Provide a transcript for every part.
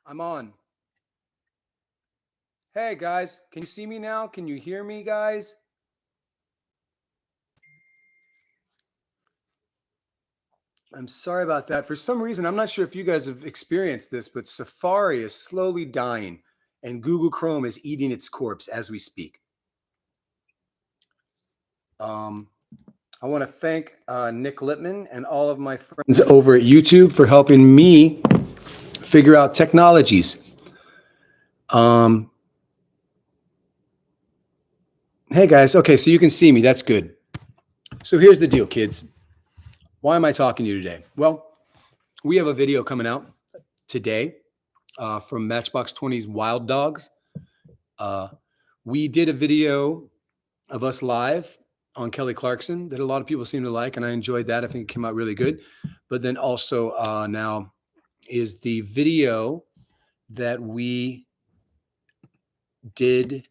I'm on. Hey guys, can you see me now? Can you hear me, guys? I'm sorry about that. For some reason, I'm not sure if you guys have experienced this, but Safari is slowly dying and Google Chrome is eating its corpse as we speak. I want to thank Nick Lippman and all of my friends over at YouTube for helping me figure out technologies. Hey guys, okay, so you can see me. That's good. So here's the deal, kids. Why am I talking to you today? Well, we have a video coming out today from Matchbox 20's Wild Dogs. We did a video of us live on Kelly Clarkson that a lot of people seem to like, and I enjoyed that. I think it came out really good. But then also now is the video that we did,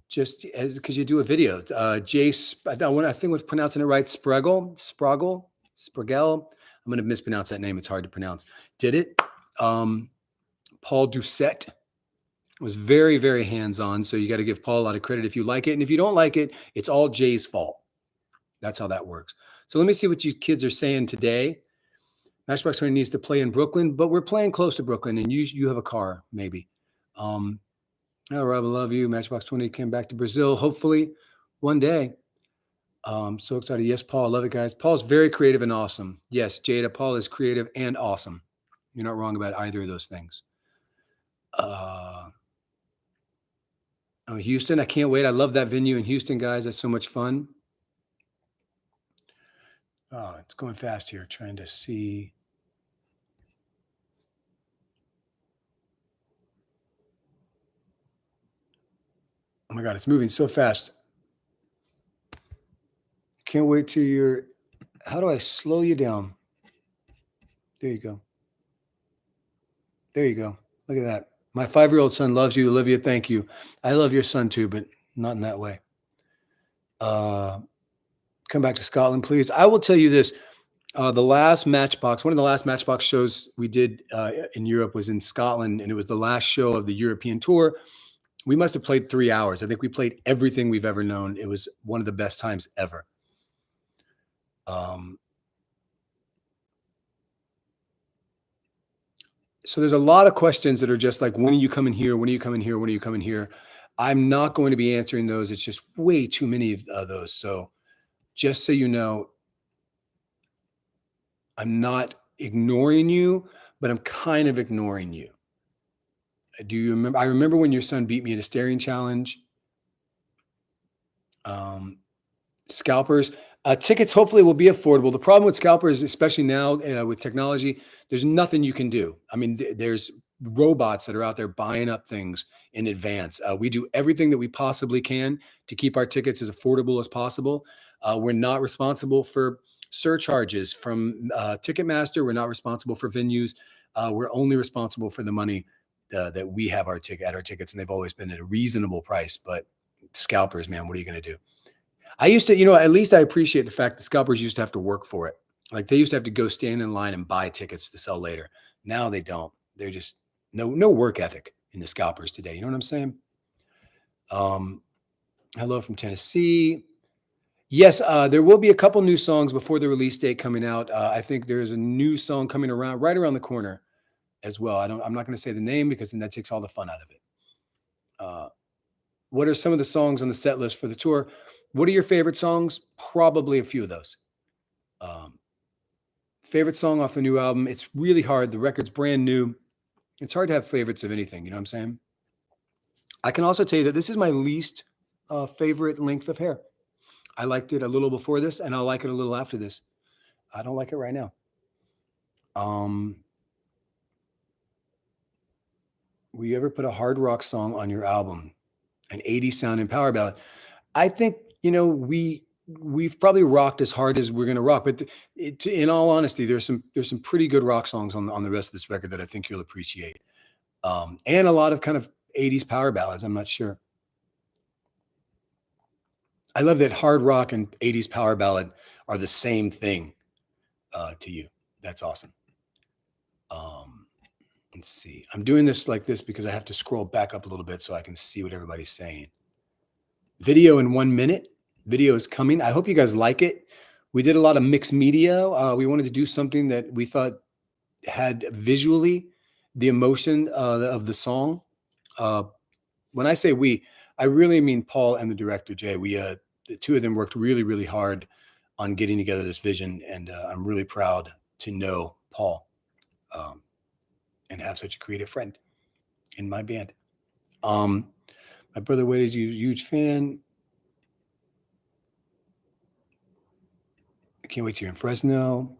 just because you do a video. Jace, I think we're pronouncing it right, Spragel. I'm going to mispronounce that name. It's hard to pronounce. Did it. Paul Doucette was very, very hands-on. So you got to give Paul a lot of credit if you like it. And if you don't like it, it's all Jay's fault. That's how that works. So let me see what you kids are saying today. Matchbox 20 needs to play in Brooklyn, but we're playing close to Brooklyn, and you have a car, maybe. Oh, Rob, I love you. Matchbox 20 came back to Brazil, hopefully one day. So excited. Yes, Paul. I love it, guys. Paul's very creative and awesome. Yes, Jada, Paul is creative and awesome. You're not wrong about either of those things. Houston, I can't wait. I love that venue in Houston, guys. That's so much fun. Oh, it's going fast here. Trying to see. Oh my God, it's moving so fast. Can't wait to your. How do I slow you down? There you go. There you go. Look at that. My 5-year-old son loves you, Olivia. Thank you. I love your son too, but not in that way. Come back to Scotland, please. I will tell you this. The last Matchbox, one of the last Matchbox shows we did in Europe was in Scotland, and it was the last show of the European tour. We must have played 3 hours. I think we played everything we've ever known. It was one of the best times ever. So there's a lot of questions that are just like, when are you coming here? When are you coming here? When are you coming here? I'm not going to be answering those. It's just way too many of those. So just so you know, I'm not ignoring you, but I'm kind of ignoring you. Do you remember? I remember when your son beat me at a staring challenge. Scalpers. Tickets hopefully will be affordable. The problem with scalpers, especially now with technology, there's nothing you can do. I mean, there's robots that are out there buying up things in advance. We do everything that we possibly can to keep our tickets as affordable as possible. We're not responsible for surcharges from Ticketmaster. We're not responsible for venues. We're only responsible for the money that we have our tickets, and they've always been at a reasonable price. But scalpers, man, what are you going to do? I used to, at least I appreciate the fact that scalpers used to have to work for it. Like they used to have to go stand in line and buy tickets to sell later. Now they don't. They're just no work ethic in the scalpers today. You know what I'm saying? Hello from Tennessee. Yes, there will be a couple new songs before the release date coming out. I think there's a new song coming right around the corner as well. I'm not going to say the name because then that takes all the fun out of it. What are some of the songs on the set list for the tour? What are your favorite songs? Probably a few of those. Favorite song off the new album? It's really hard. The record's brand new. It's hard to have favorites of anything. You know what I'm saying? I can also tell you that this is my least favorite length of hair. I liked it a little before this, and I'll like it a little after this. I don't like it right now. Will you ever put a hard rock song on your album? An 80s sound and power ballad? I think, we've probably rocked as hard as we're going to rock, but in all honesty, there's some pretty good rock songs on the rest of this record that I think you'll appreciate. And a lot of kind of 80s power ballads. I'm not sure. I love that hard rock and 80s power ballad are the same thing to you. That's awesome. Um, let's see. I'm doing this like this because I have to scroll back up a little bit so I can see what everybody's saying. Video in 1 minute. Video is coming. I hope you guys like it. We did a lot of mixed media. We wanted to do something that we thought had visually the emotion of the song. When I say we, I really mean Paul and the director Jay. The two of them worked really, really hard on getting together this vision, and I'm really proud to know Paul um, and have such a creative friend in my band. My brother Wade is a huge fan. I can't wait till you're in Fresno.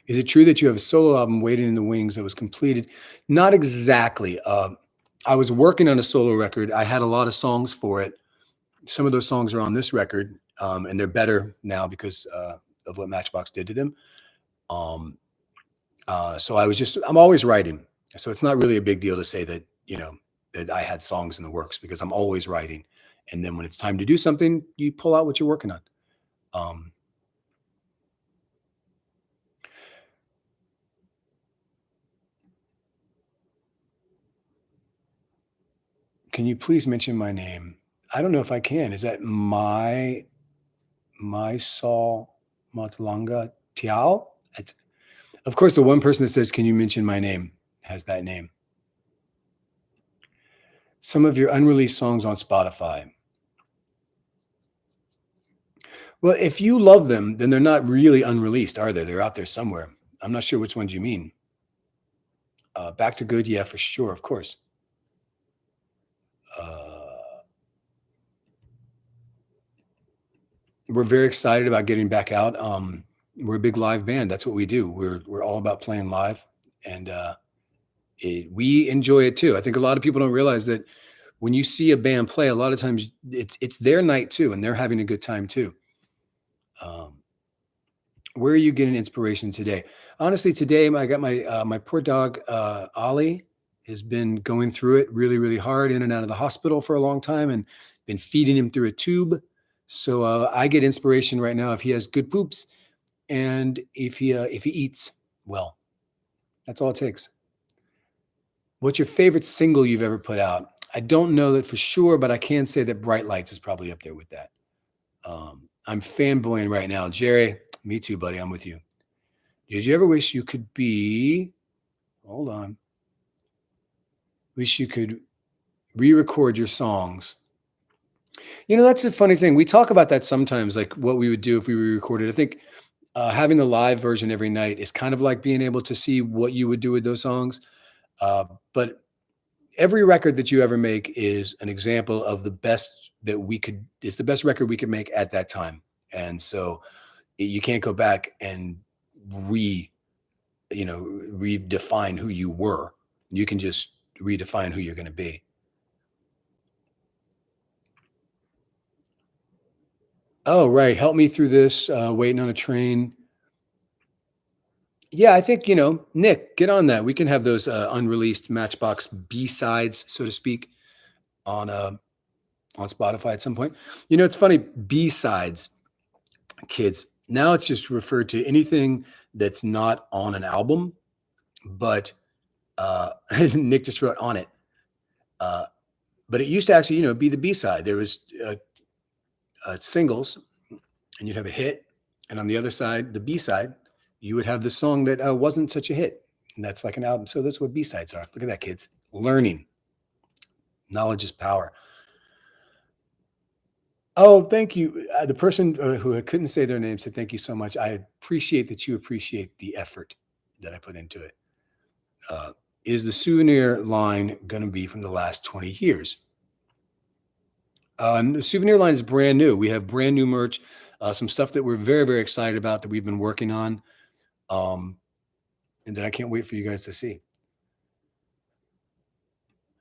Is it true that you have a solo album waiting in the wings that was completed? Not exactly. I was working on a solo record. I had a lot of songs for it. Some of those songs are on this record, and they're better now because of what Matchbox did to them. So I'm always writing. So it's not really a big deal to say that, that I had songs in the works because I'm always writing. And then when it's time to do something, you pull out what you're working on. Can you please mention my name? I don't know if I can. Is that my Saul Matlanga Tiao? It's, of course, the one person that says, "Can you mention my name?" has that name. Some of your unreleased songs on Spotify. Well, if you love them, then they're not really unreleased, are they? They're out there somewhere. I'm not sure which ones you mean. Back to Good, yeah, for sure, of course. We're very excited about getting back out. We're a big live band. That's what we do. We're all about playing live, and we enjoy it too. I think a lot of people don't realize that when you see a band play, a lot of times it's their night too, and they're having a good time too. Where are you getting inspiration today? Honestly, today I got my poor dog Ollie has been going through it really, really hard, in and out of the hospital for a long time, and been feeding him through a tube. So I get inspiration right now if he has good poops and if he eats well. That's all it takes. What's your favorite single you've ever put out? I don't know that for sure, but I can say that Bright Lights is probably up there with that. I'm fanboying right now. Jerry, me too, buddy. I'm with you. Did you ever wish you could be, hold on, wish you could re-record your songs? That's a funny thing. We talk about that sometimes, like what we would do if we re-recorded. I think having the live version every night is kind of like being able to see what you would do with those songs. But every record that you ever make is an example of the best that it's the best record we could make at that time. And so you can't go back and redefine who you were. You can just redefine who you're going to be. Oh, right. Help me through this. Waiting on a train. Yeah, I think, Nick, get on that. We can have those unreleased Matchbox B-sides, so to speak, on Spotify at some point. It's funny, B-sides, kids. Now it's just referred to anything that's not on an album, but Nick just wrote on it. But it used to actually, be the B-side. There was singles, and you'd have a hit, and on the other side, the B-side, you would have the song that wasn't such a hit, and that's like an album. So that's what B-sides are. Look at that, kids. Learning. Knowledge is power. Oh, thank you. The person who couldn't say their name said, "Thank you so much. I appreciate that you appreciate the effort that I put into it." Is the souvenir line going to be from the last 20 years? The souvenir line is brand new. We have brand new merch, some stuff that we're very, very excited about that we've been working on, and that I can't wait for you guys to see.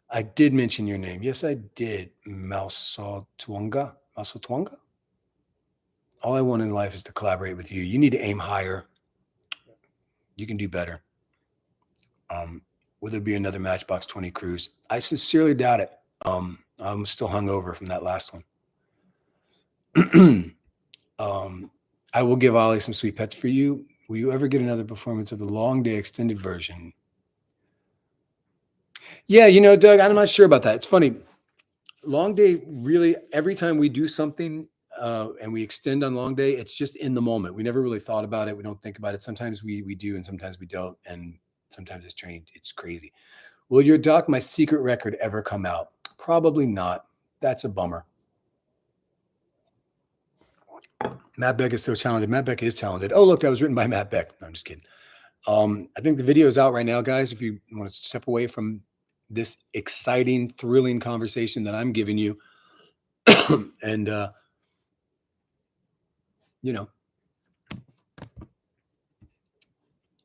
I did mention your name. Yes, I did. Mausotwanga. Mausotwanga? All I want in life is to collaborate with you. You need to aim higher. You can do better. Will there be another Matchbox 20 cruise? I sincerely doubt it. I'm still hungover from that last one. I will give Ollie some sweet pets for you. Will you ever get another performance of the Long Day extended version? Yeah, Doug, I'm not sure about that. It's funny. Long Day, really, every time we do something and we extend on Long Day, it's just in the moment. We never really thought about it. We don't think about it. Sometimes we do, and sometimes we don't. And sometimes it's trained. It's crazy. Will your Doc My Secret record ever come out? Probably not. That's a bummer. Matt Beck is so talented. Matt Beck is talented. Oh, look, that was written by Matt Beck. No, I'm just kidding. I think the video is out right now, guys. If you want to step away from this exciting, thrilling conversation that I'm giving you, and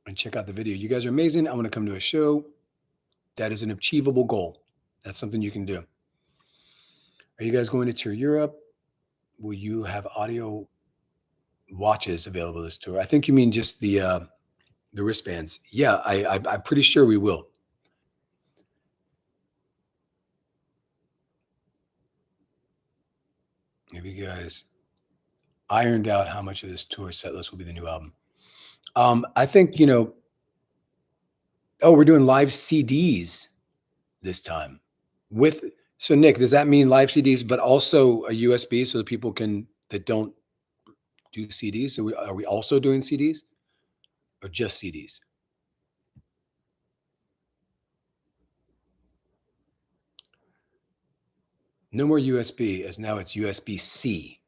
and check out the video. You guys are amazing. I want to come to a show. That is an achievable goal. That's something you can do. Are you guys going to tour Europe? Will you have audio watches available this tour? I think you mean just the wristbands. Yeah, I'm pretty sure we will. Have you guys ironed out how much of this tour set list will be the new album? I think, we're doing live CDs this time so Nick, does that mean live CDs, but also a USB so that people that don't do CDs? So are we also doing CDs or just CDs? No more USB, as now it's USB-C.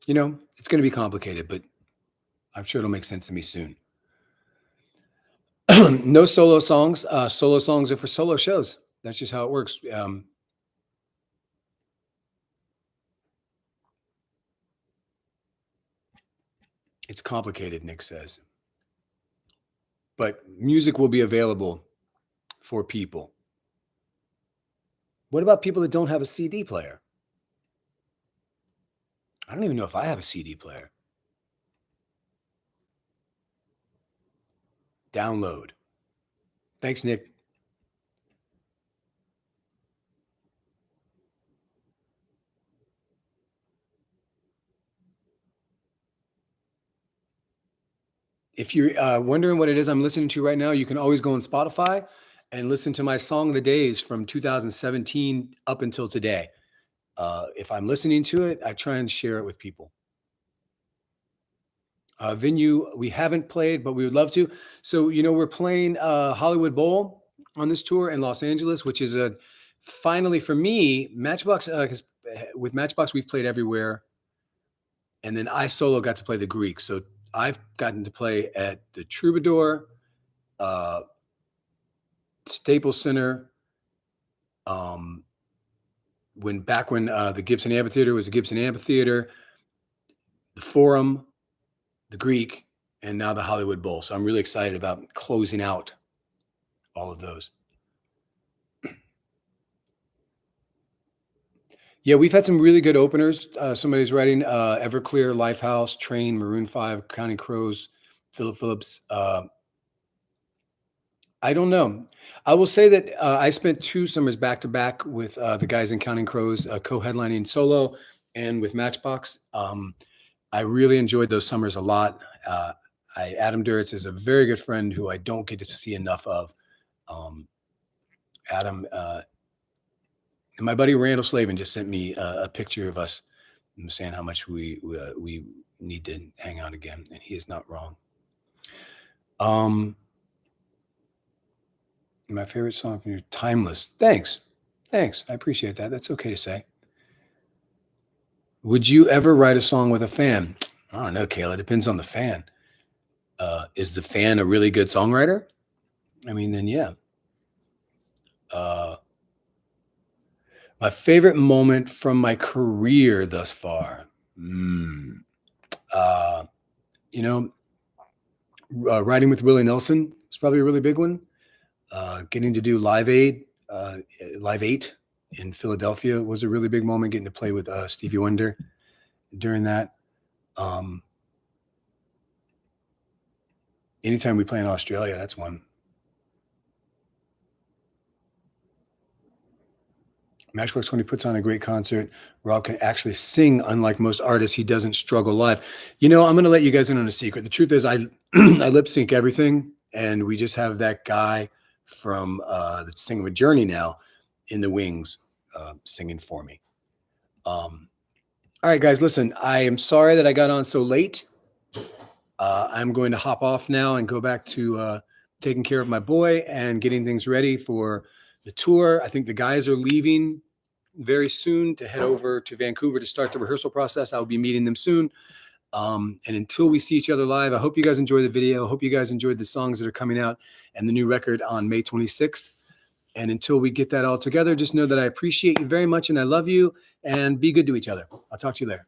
It's going to be complicated, but I'm sure it'll make sense to me soon. No solo songs. Solo songs are for solo shows. That's just how it works. It's complicated, Nick says. But music will be available for people. What about people that don't have a CD player? I don't even know if I have a CD player. Download. Thanks, Nick. If you're wondering what it is I'm listening to right now, you can always go on Spotify and listen to my Song of the Days from 2017 up until today. If I'm listening to it, I try and share it with people. Venue we haven't played, but we would love to. So, we're playing Hollywood Bowl on this tour in Los Angeles, which is finally for me, Matchbox, because with Matchbox, we've played everywhere. And then I solo got to play the Greek. So I've gotten to play at the Troubadour, Staples Center, when the Gibson Amphitheater was the Gibson Amphitheater, the Forum, the Greek, and now the Hollywood Bowl. So I'm really excited about closing out all of those. Yeah, we've had some really good openers. Somebody's writing Everclear, Lifehouse, Train, Maroon 5, Counting Crows, Philip Phillips. I don't know. I will say that I spent 2 summers back to back with the guys in Counting Crows, co-headlining solo and with Matchbox. I really enjoyed those summers a lot. Adam Duritz is a very good friend who I don't get to see enough of. Adam, and my buddy Randall Slavin just sent me a picture of us saying how much we need to hang out again, and he is not wrong. My favorite song from your Timeless. Thanks. I appreciate that. That's okay to say. Would you ever write a song with a fan? I don't know, Kayla. It depends on the fan. Is the fan a really good songwriter? I mean, then yeah. My favorite moment from my career thus far. Writing with Willie Nelson is probably a really big one. Getting to do Live 8 in Philadelphia was a really big moment. Getting to play with Stevie Wonder during that. Anytime we play in Australia, that's one. Matchbox, when he puts on a great concert, Rob can actually sing. Unlike most artists, he doesn't struggle live. You know, I'm going to let you guys in on a secret. The truth is, I I lip sync everything, and we just have that guy from that's singing with Journey now in the wings, singing for me. All right, guys, listen. I am sorry that I got on so late. I'm going to hop off now and go back to taking care of my boy and getting things ready for the tour. I think the guys are leaving very soon to head over to Vancouver to start the rehearsal process. I'll be meeting them soon. And until we see each other live, I hope you guys enjoy the video. I hope you guys enjoyed the songs that are coming out and the new record on May 26th. And until we get that all together, just know that I appreciate you very much and I love you, and be good to each other. I'll talk to you later.